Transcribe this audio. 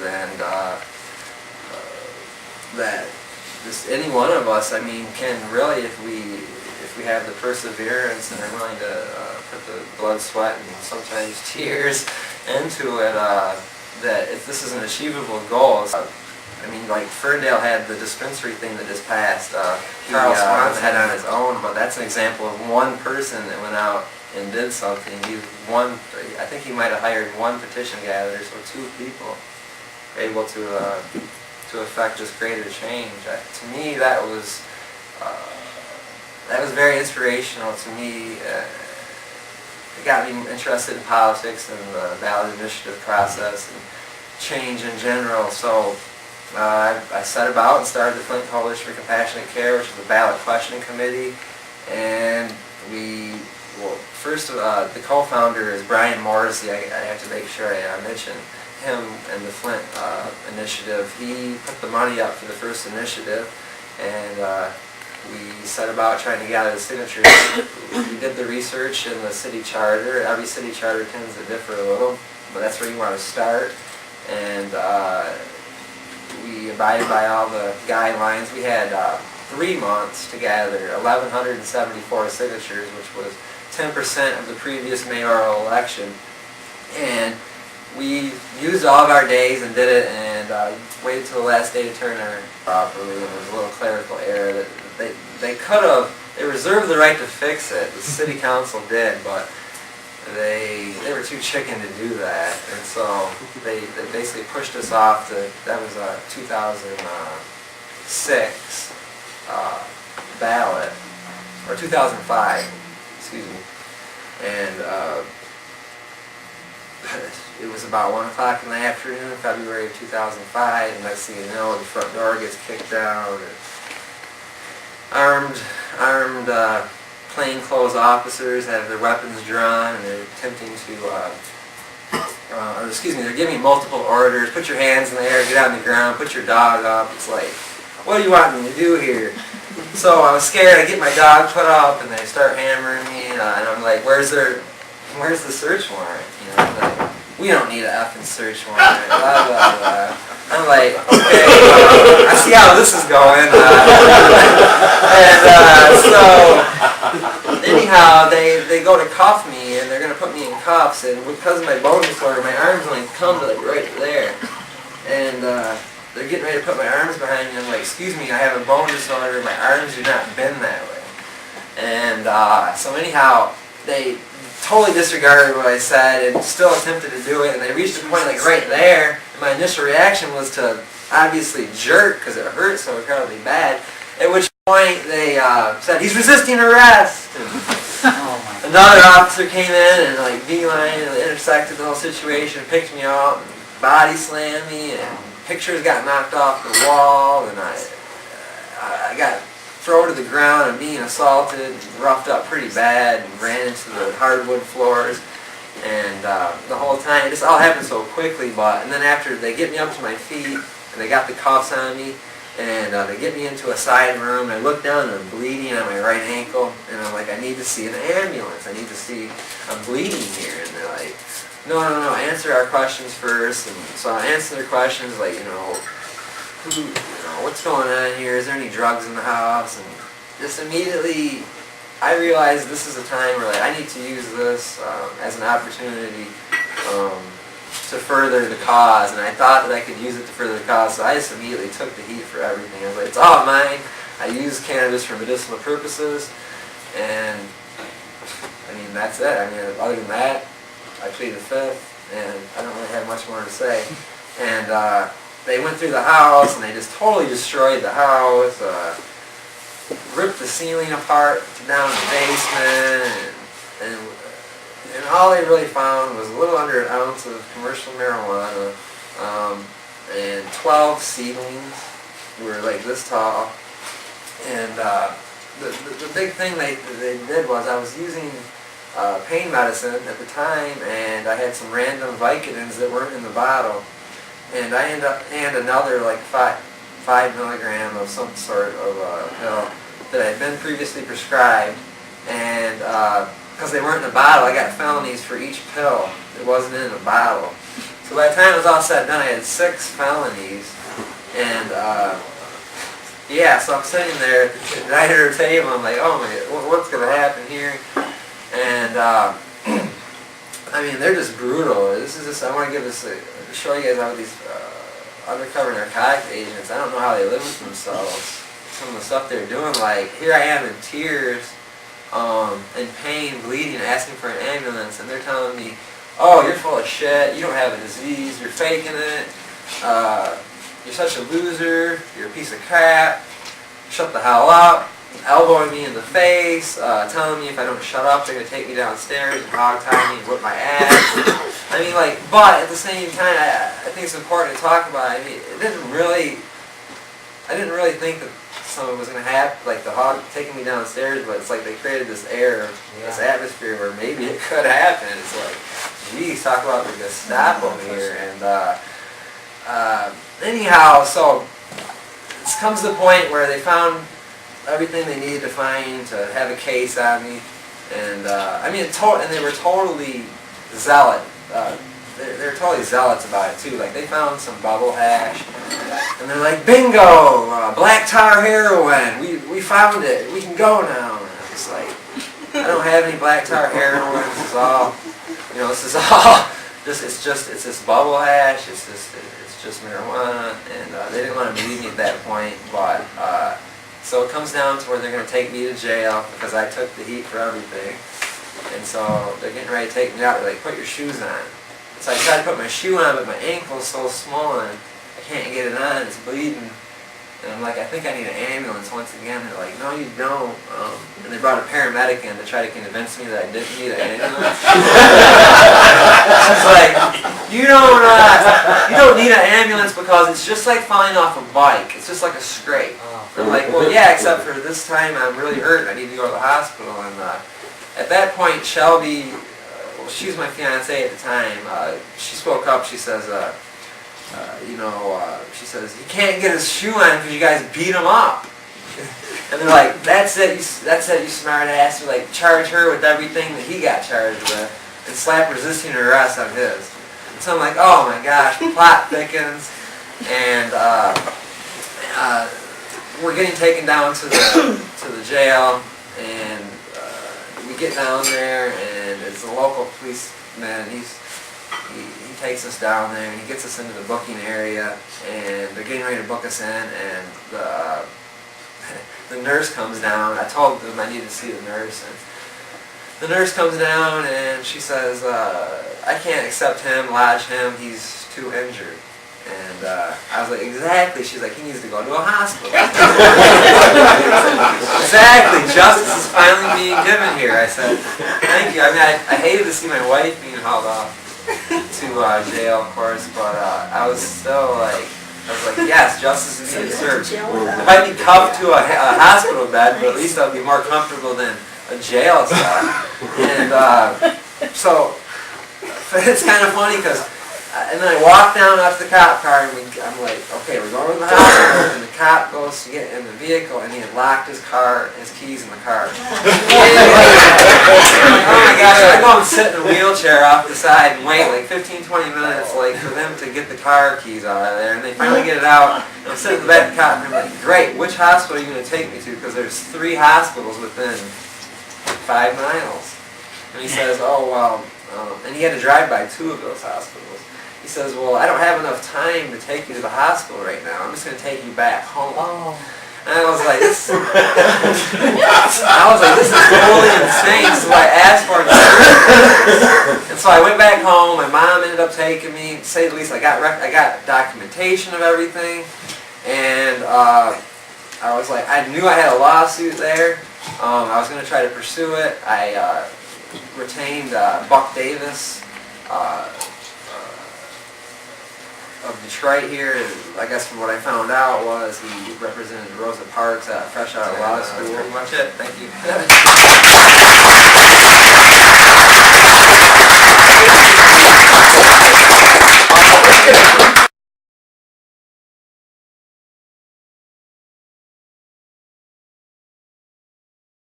and that just any one of us, I mean, can really, if we have the perseverance and are willing to put the blood, sweat, and sometimes tears into it, that if this is an achievable goal. I mean, like Ferndale had the dispensary thing that just passed. Charles Swanson had on his own, but that's an example of one person that went out and did something. I think he might have hired one petition gatherer, so 2 people were able to affect this greater change. To me, that was very inspirational to me. It got me interested in politics and the ballot initiative process and change in general. So I set about and started the Flint Coalition for Compassionate Care, which is a ballot questioning committee. And first, the co-founder is Brian Morrissey. I have to make sure I mention him and the Flint initiative. He put the money up for the first initiative, and we set about trying to gather the signatures. We did the research in the city charter. Every city charter tends to differ a little, but that's where you want to start. And we abided by all the guidelines. We had 3 months to gather 1,174 signatures, which was 10% of the previous mayoral election. And we used all of our days and did it, and waited till the last day to turn our properly. And there was a little clerical error that they reserved the right to fix it. The city council did, but they were too chicken to do that, and so they basically pushed us off to, that was a 2006 ballot, or 2005, excuse me, and it was about 1 o'clock in the afternoon, February of 2005, and next thing you know, the front door gets kicked down, and armed plainclothes officers have their weapons drawn, and they're attempting to, they're giving multiple orders. Put your hands in the air, get on the ground, put your dog up. It's like, what do you want me to do here? So I was scared. I get my dog put up, and they start hammering me, and I'm like, where's the search warrant? You know, like, we don't need an effing search warrant. Blah blah blah. I'm like, okay, I see how this is going. So anyhow, they go to cuff me, and they're going to put me in cuffs, and because of my bone disorder, my arms only come to like right there. And they're getting ready to put my arms behind me. I'm like, excuse me, I have a bone disorder. My arms do not bend that way. And so anyhow, they totally disregarded what I said and still attempted to do it, and they reached a point like right there, and my initial reaction was to obviously jerk because it hurt so incredibly bad, at which point they said, he's resisting arrest! And another officer came in and like beeline and intersected the whole situation, picked me up, and body slammed me, and pictures got knocked off the wall, and I got thrown to the ground and being assaulted and roughed up pretty bad and ran into the hardwood floors, and the whole time it just all happened so quickly. And then after they get me up to my feet and they got the cuffs on me, and they get me into a side room, and I look down and I'm bleeding on my right ankle, and I'm like, I need to see an ambulance, I need to see, I'm bleeding here. And they're like, no, answer our questions first. And so I answer their questions like, what's going on here? Is there any drugs in the house? And just immediately I realized this is a time where like I need to use this as an opportunity to further the cause, and I thought that I could use it to further the cause, so I just immediately took the heat for everything. I was like, it's all mine. I use cannabis for medicinal purposes, and I mean, that's it. I mean, other than that, I plead the fifth, and I don't really have much more to say. And they went through the house, and they just totally destroyed the house, ripped the ceiling apart down the basement, and all they really found was a little under an ounce of commercial marijuana, and 12 seedlings were like this tall. And the big thing they did was, I was using pain medicine at the time, and I had some random Vicodins that weren't in the bottle, and I ended up another like 5 milligram of some sort of pill that had been previously prescribed, and because they weren't in a bottle, I got felonies for each pill that wasn't in a bottle. So by the time it was all said and done, I had 6 felonies. And yeah, so I'm sitting there at the diner table. I'm like, oh my, what's going to happen here? And I mean, they're just brutal. This is just, I want to give this, show you guys how these undercover narcotic agents, I don't know how they live with themselves. Some of the stuff they're doing, like, here I am in tears, in pain, bleeding, asking for an ambulance, and they're telling me, oh, you're full of shit, you don't have a disease, you're faking it, you're such a loser, you're a piece of crap, shut the hell up, elbowing me in the face, telling me if I don't shut up, they're going to take me downstairs and hog tie me and whip my ass. I mean, like, but at the same time, I think it's important to talk about. I mean, I didn't really think that something was going to happen, like the hog taking me downstairs, but it's like they created this air, this atmosphere where maybe it could happen. It's like, geez, talk about the Gestapo here. And anyhow, so it comes to the point where they found everything they needed to find to have a case on me, and I mean, and they were totally zealot. They're totally zealots about it too. Like, they found some bubble hash, and they're like, bingo, black tar heroin. We found it. We can go now. And I was like, I don't have any black tar heroin. This is all, you know, this is all. It's just bubble hash. It's just marijuana, and they didn't want to believe me at that point, but. So it comes down to where they're going to take me to jail because I took the heat for everything. And so they're getting ready to take me out. They're like, put your shoes on. So I tried to put my shoe on, but my ankle's so swollen, I can't get it on. It's bleeding. And I'm like, I think I need an ambulance once again. They're like, no, you don't. And they brought a paramedic in to try to convince me that I didn't need an ambulance. It's like, you don't need an ambulance because it's just like falling off a bike. It's just like a scrape. They're like, well, yeah, except for this time I'm really hurt and I need to go to the hospital. And at that point, Shelby, well, she was my fiancée at the time. She spoke up. She says, she says, he can't get his shoe on because you guys beat him up. And they're like, that's it, you smart ass. They're like, charge her with everything that he got charged with and slap resisting arrest on his. And so I'm like, oh my gosh, the plot thickens. And we're getting taken down to the jail, and we get down there, and it's a local policeman. He takes us down there, and he gets us into the booking area, and they're getting ready to book us in, and the nurse comes down. I told them I needed to see the nurse, and the nurse comes down, and she says, I can't accept him, lodge him, he's too injured. And I was like, exactly. She's like, he needs to go to a hospital. Exactly. Justice is finally being given here. I said, thank you. I mean, I hated to see my wife being hauled off to jail, of course, but I was still like, yes, justice is being served. I might be cuffed to a hospital bed, but at least I'll be more comfortable than a jail cell. And so it's kind of funny because. And then I walk down after the cop car, and I'm like, okay, we're going to the hospital, and the cop goes to get in the vehicle, and he had locked his keys in the car. Oh my gosh, I go and sit in a wheelchair off the side and wait like 15-20 minutes like for them to get the car keys out of there, and they finally get it out, and I'm sitting at the back of the cop, and I'm like, great, which hospital are you going to take me to? Because there's 3 hospitals within 5 miles. And he says, oh, well, and he had to drive by 2 of those hospitals. He says, well, I don't have enough time to take you to the hospital right now. I'm just going to take you back home. Oh. And I was like, this is totally insane. So I asked for it. And so I went back home. My mom ended up taking me. To say the least, I got documentation of everything. And I was like, I knew I had a lawsuit there. I was going to try to pursue it. I retained Buck Davis of Detroit here. I guess from what I found out was he represented Rosa Parks fresh out of law school. That's pretty much it. Thank you.